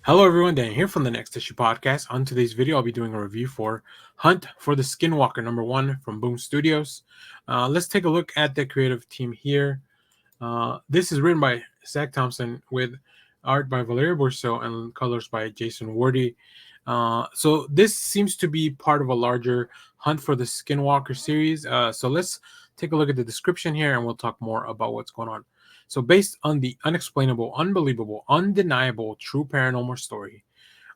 Hello everyone, Dan here from the Next Issue Podcast. On today's video, I'll be doing a review for Hunt for the Skinwalker #1 from Boom Studios. Let's take a look at the creative team here. This is written by Zac Thompson with art by Valeria Burzo and colors by Jason Wardy. So this seems to be part of a larger Hunt for the Skinwalker series. So let's take a look at the description here and we'll talk more about what's going on. So, based on the unexplainable, unbelievable, undeniable, true paranormal story,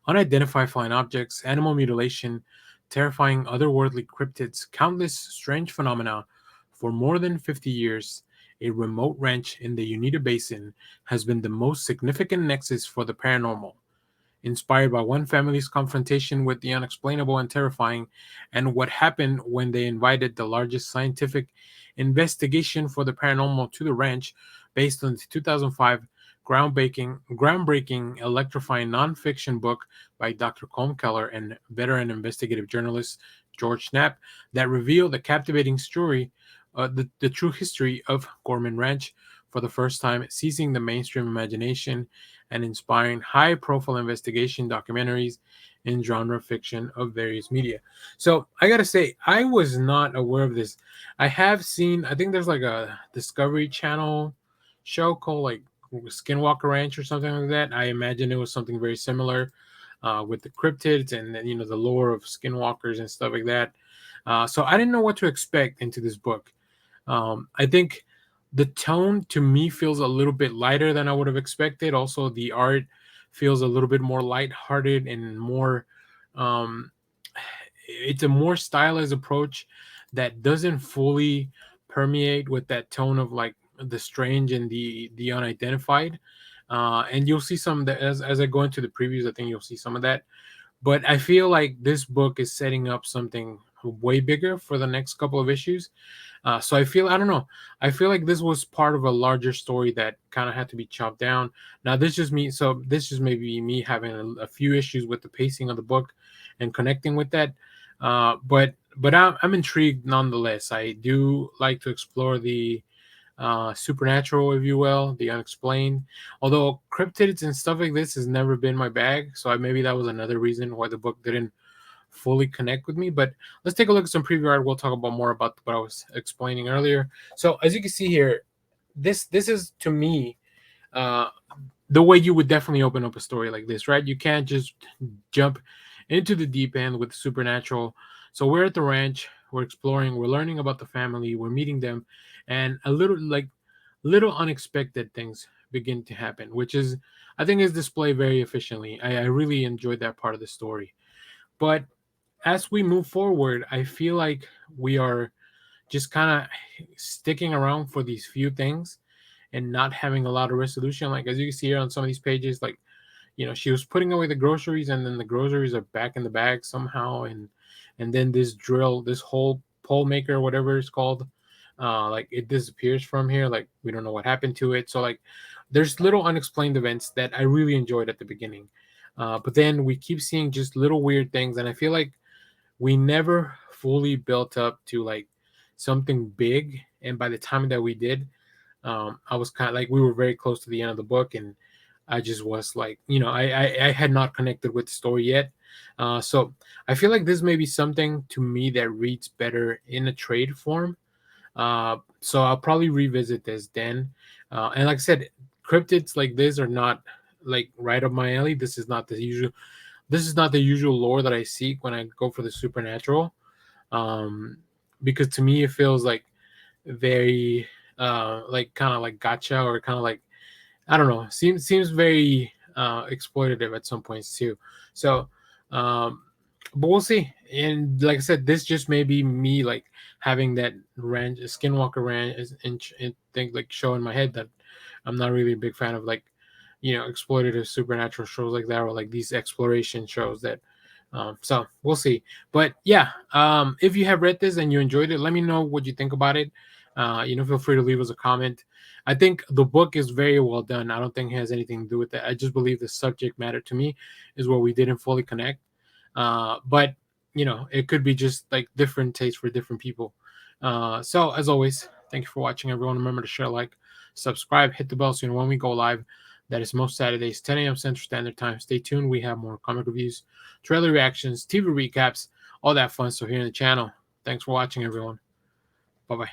unidentified flying objects, animal mutilation, terrifying otherworldly cryptids, countless strange phenomena, for more than 50 years, a remote ranch in the Uinta Basin has been the most significant nexus for the paranormal. Inspired by one family's confrontation with the unexplainable and terrifying, and what happened when they invited the largest scientific investigation for the paranormal to the ranch, based on the 2005 groundbreaking, electrifying nonfiction book by Dr. Colm Keller and veteran investigative journalist George Knapp, that revealed the captivating story, the true history of Gorman Ranch for the first time, seizing the mainstream imagination and inspiring high-profile investigation documentaries in genre fiction of various media. So I gotta say, I was not aware of this. I have seen, I think there's like a Discovery Channel show called like Skinwalker Ranch or something like that. I imagine it was something very similar with the cryptids and the lore of skinwalkers and stuff like that. So I didn't know what to expect into this book. I think the tone to me feels a little bit lighter than I would have expected. Also, the art feels a little bit more lighthearted and more. Um, it's a more stylized approach that doesn't fully permeate with that tone of like the strange and the unidentified. And you'll see some that as I go into the previews, I think you'll see some of that. But I feel like this book is setting up something way bigger for the next couple of issues. So I don't know. I feel like this was part of a larger story that kind of had to be chopped down. Now this just may be me having a few issues with the pacing of the book and connecting with that. But I'm intrigued nonetheless. I do like to explore the supernatural, if you will, the unexplained. Although cryptids and stuff like this has never been my bag, so maybe that was another reason why the book didn't fully connect with me. But let's take a look at some preview art. We'll talk about more about what I was explaining earlier. So as you can see here, this is to me uh, the way you would definitely open up a story like this, right? You can't just jump into the deep end with supernatural. So we're at the ranch, we're exploring, we're learning about the family, we're meeting them, and a little unexpected things begin to happen, which is I think is displayed very efficiently. I really enjoyed that part of the story. But as we move forward, I feel like we are just kind of sticking around for these few things and not having a lot of resolution. Like as you can see here on some of these pages, like she was putting away the groceries and then the groceries are back in the bag somehow, and then this whole pole maker, whatever it's called, like it disappears from here. Like we don't know what happened to it. So like there's little unexplained events that I really enjoyed at the beginning. But then we keep seeing just little weird things, and I feel like we never fully built up to like something big. And by the time that we did, I was kind of like we were very close to the end of the book, and I just was like, I had not connected with the story yet. So I feel like this may be something to me that reads better in a trade form. So I'll probably revisit this then. And like I said, cryptids like this are not like right up my alley. This is not the usual lore that I seek when I go for the supernatural. Um, because to me it feels like very like kind of like gotcha, or kind of like I don't know, seems very exploitative at some points too. So but we'll see. And like I said, this just may be me like having that Skinwalker ranch and think like show in my head that I'm not really a big fan of like exploitative supernatural shows like that, or like these exploration shows that so we'll see. But yeah, if you have read this and you enjoyed it, let me know what you think about it. Feel free to leave us a comment. I think the book is very well done. I don't think it has anything to do with that. I just believe the subject matter to me is where we didn't fully connect. But it could be just like different tastes for different people. So as always, thank you for watching, everyone. Remember to share, like, subscribe, hit the bell so you know when we go live. That is most Saturdays, 10 a.m. Central Standard Time. Stay tuned. We have more comic reviews, trailer reactions, TV recaps, all that fun stuff here on the channel. Thanks for watching, everyone. Bye-bye.